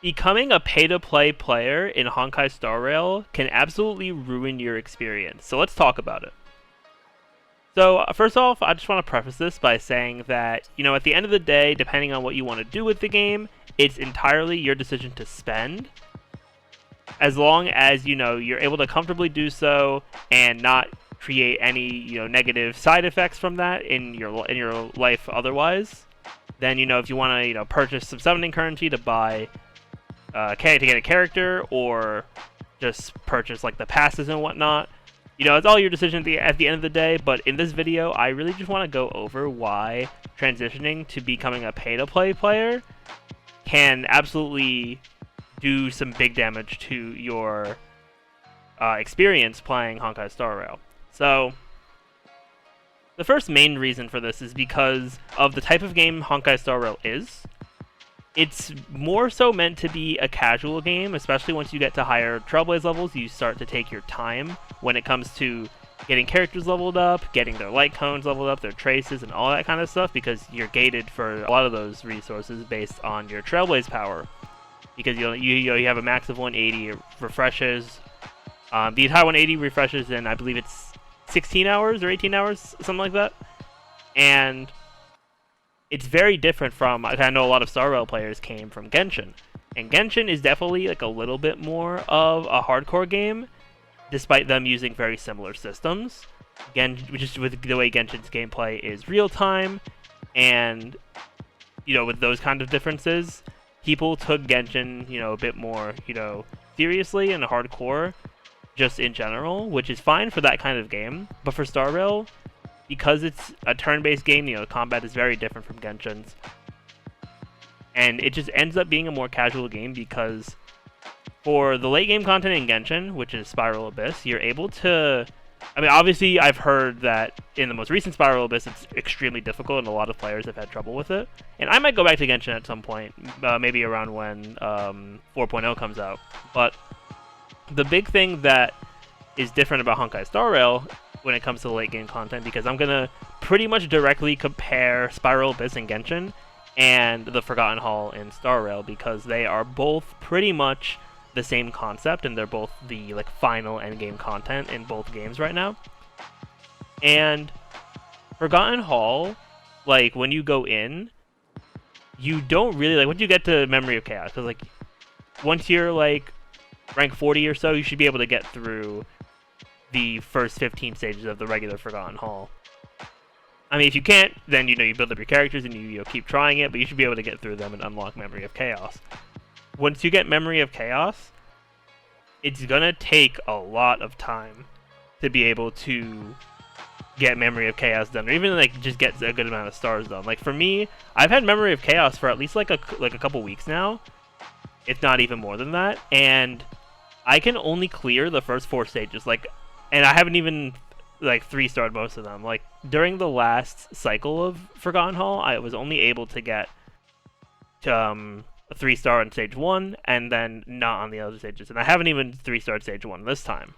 Becoming a pay-to-play player in Honkai Star Rail can absolutely ruin your experience. So let's talk about it. So first off, I just want to preface this by saying that, at the end of the day, depending on what you want to do with the game, it's entirely your decision to spend. As long as, you're able to comfortably do so and not create any, negative side effects from that in your life otherwise, then, if you want to, purchase some summoning currency to buy to get a character, or just purchase like the passes and whatnot. It's all your decision at the end of the day, but in this video, I really just want to go over why transitioning to becoming a pay-to-play player can absolutely do some big damage to your experience playing Honkai Star Rail. So, the first main reason for this is because of the type of game Honkai Star Rail is. It's more so meant to be a casual game, especially once you get to higher Trailblaze levels. You start to take your time when it comes to getting characters leveled up, getting their light cones leveled up, their traces, and all that kind of stuff, because you're gated for a lot of those resources based on your Trailblaze power. Because you have a max of 180, it refreshes. The entire 180 refreshes in, I believe it's 16 hours or 18 hours, something like that. And it's very different from, I know a lot of Star Rail players came from Genshin. And Genshin is definitely like a little bit more of a hardcore game, despite them using very similar systems. Just with the way Genshin's gameplay is real time, and with those kind of differences, people took Genshin, a bit more, seriously and hardcore, just in general, which is fine for that kind of game. But for Star Rail, because it's a turn-based game, the combat is very different from Genshin's. And it just ends up being a more casual game because for the late game content in Genshin, which is Spiral Abyss, you're able to... obviously, I've heard that in the most recent Spiral Abyss, it's extremely difficult and a lot of players have had trouble with it. And I might go back to Genshin at some point, maybe around when 4.0 comes out. But the big thing that is different about Honkai Star Rail when it comes to the late game content, because I'm going to pretty much directly compare Spiral Abyss in Genshin and the Forgotten Hall in Star Rail, because they are both pretty much the same concept, and they're both the final end game content in both games right now. And Forgotten Hall, when you go in, you don't really once you get to Memory of Chaos, because once you're rank 40 or so, you should be able to get through the first 15 stages of the regular Forgotten Hall. If you can't, then you build up your characters and you keep trying it, but you should be able to get through them and unlock Memory of Chaos. Once you get Memory of Chaos, it's gonna take a lot of time to be able to get Memory of Chaos done, or even just get a good amount of stars done. For me, I've had Memory of Chaos for at least a couple weeks now, if not even more than that, and I can only clear the first 4 stages. And I haven't even 3-starred most of them. During the last cycle of Forgotten Hall, I was only able to get a 3-star on stage 1, and then not on the other stages. And I haven't even 3-starred stage 1 this time.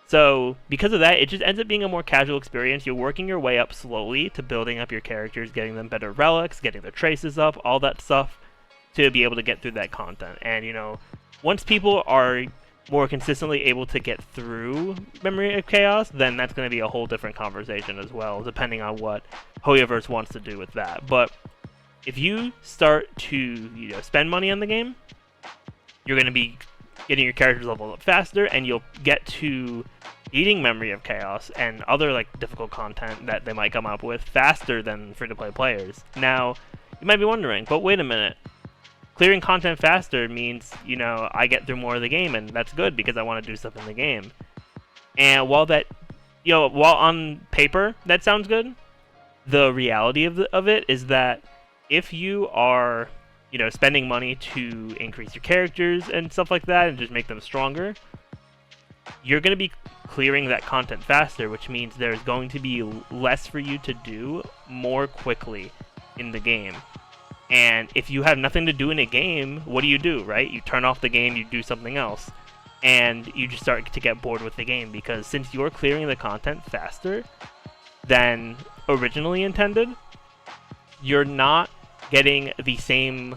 So because of that, it just ends up being a more casual experience. You're working your way up slowly to building up your characters, getting them better relics, getting their traces up, all that stuff, to be able to get through that content. And once people are more consistently able to get through Memory of Chaos, then that's going to be a whole different conversation as well, depending on what Hoyoverse wants to do with that. But if you start to spend money on the game, you're going to be getting your characters leveled up faster, and you'll get to beating Memory of Chaos and other difficult content that they might come up with faster than free-to-play players. Now, you might be wondering, but wait a minute. Clearing content faster means, I get through more of the game, and that's good because I want to do stuff in the game. And while on paper that sounds good, the reality of it is that if you are, spending money to increase your characters and stuff like that and just make them stronger, you're going to be clearing that content faster, which means there's going to be less for you to do more quickly in the game. And if you have nothing to do in a game, what do, right? You turn off the game, you do something else. And you just start to get bored with the game, because since you're clearing the content faster than originally intended, you're not getting the same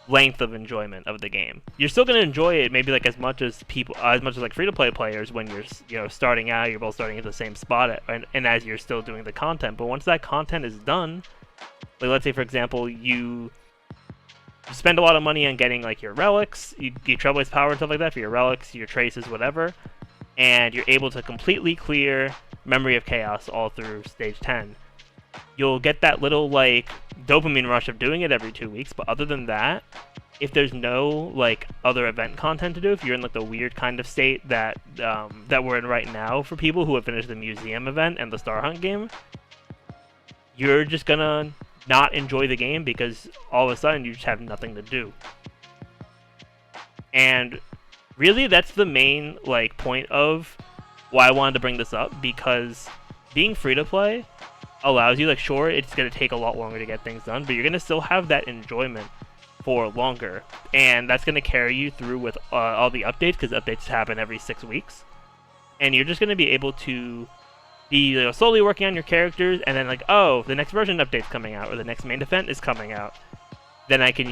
length of enjoyment of the game. You're still going to enjoy it maybe like as much as like free-to-play players when you're starting out, you're both starting at the same spot, and as you're still doing the content. But once that content is done, like let's say for example you spend a lot of money on getting like your relics, you get Trailblaze power and stuff like that for your relics, your traces, whatever, and you're able to completely clear Memory of Chaos all through stage 10. You'll get that little like dopamine rush of doing it every 2 weeks, but other than that, if there's no like other event content to do, if you're in like the weird kind of state that that we're in right now for people who have finished the museum event and the Star Hunt game, you're just gonna not enjoy the game because all of a sudden you just have nothing to do. And really that's the main like point of why I wanted to bring this up, because being free to play allows you, like, sure, it's going to take a lot longer to get things done, but you're going to still have that enjoyment for longer, and that's going to carry you through with all the updates, because updates happen every 6 weeks, and you're just going to be able to be slowly working on your characters, and then like, oh, the next version update's coming out, or the next main event is coming out, then I can,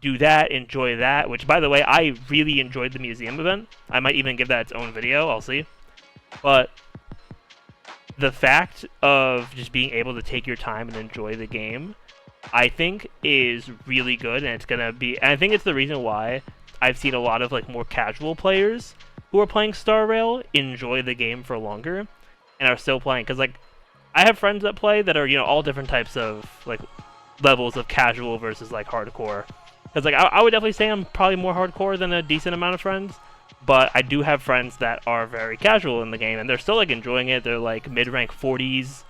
do that, enjoy that, which, by the way, I really enjoyed the museum event. I might even give that its own video, I'll see, but the fact of just being able to take your time and enjoy the game, I think is really good, and it's gonna be. And I think it's the reason why I've seen a lot of like more casual players who are playing Star Rail enjoy the game for longer and are still playing. Because like, I have friends that play that are all different types of like levels of casual versus like hardcore. Because like I would definitely say I'm probably more hardcore than a decent amount of friends. But I do have friends that are very casual in the game, and they're still like enjoying it. They're like mid-rank 40s,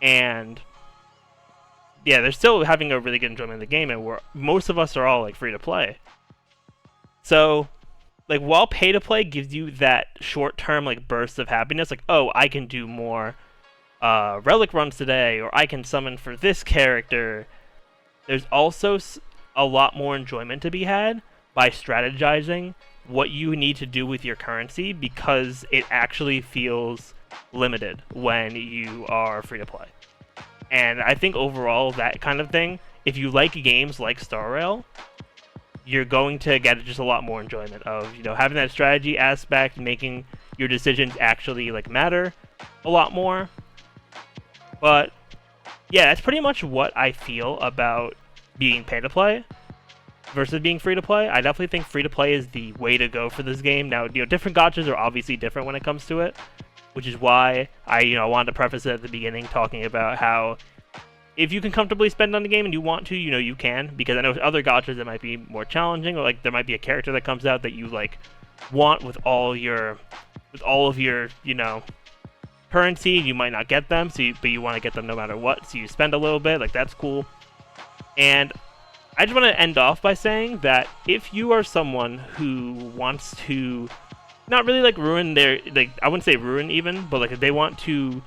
and yeah, they're still having a really good enjoyment of the game. And most of us are all like free to play. So, like, while pay to play gives you that short-term like burst of happiness, like, oh, I can do more relic runs today, or I can summon for this character. There's also a lot more enjoyment to be had by strategizing what you need to do with your currency, because it actually feels limited when you are free to play. And I think overall that kind of thing, if you like games like Star Rail, you're going to get just a lot more enjoyment of having that strategy aspect, making your decisions actually like matter a lot more. But yeah, that's pretty much what I feel about being pay to play versus being free to play. I definitely think free to play is the way to go for this game. Now, different gachas are obviously different when it comes to it, which is why I wanted to preface it at the beginning talking about how if you can comfortably spend on the game and you want to, you can, because I know with other gachas that might be more challenging, or like there might be a character that comes out that you like want with all of your currency, you might not get them, but you want to get them no matter what, so you spend a little bit, like that's cool. And I just want to end off by saying that if you are someone who wants to not really like ruin their, like, I wouldn't say ruin even, but like if they want to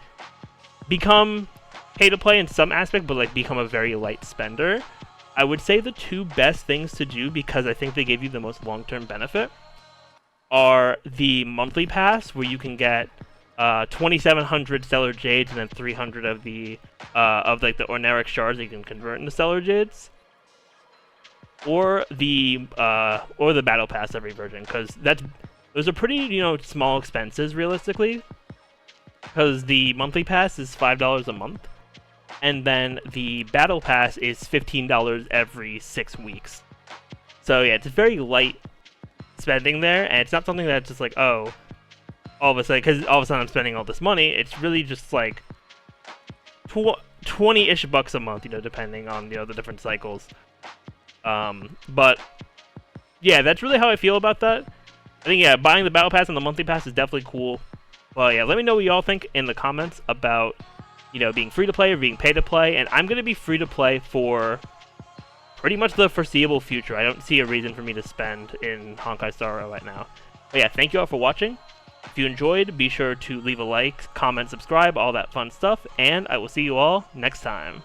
become pay to play in some aspect, but like become a very light spender, I would say the two best things to do, because I think they give you the most long-term benefit, are the monthly pass, where you can get 2,700 Stellar Jades and then 300 of the the Orneric shards that you can convert into Stellar Jades, or the Battle Pass every version, because those are pretty small expenses realistically, because the monthly pass is $5 a month, and then the Battle Pass is $15 every 6 weeks. So yeah, it's very light spending there, and it's not something that's just like, oh, all of a sudden I'm spending all this money. It's really just like 20-ish bucks a month, depending on the different cycles. But yeah, that's really how I feel about that. I think, yeah, buying the Battle Pass and the monthly pass is definitely cool. Well, yeah, let me know what y'all think in the comments about, being free to play or being pay to play. And I'm going to be free to play for pretty much the foreseeable future. I don't see a reason for me to spend in Honkai Star Rail right now. But yeah, thank you all for watching. If you enjoyed, be sure to leave a like, comment, subscribe, all that fun stuff. And I will see you all next time.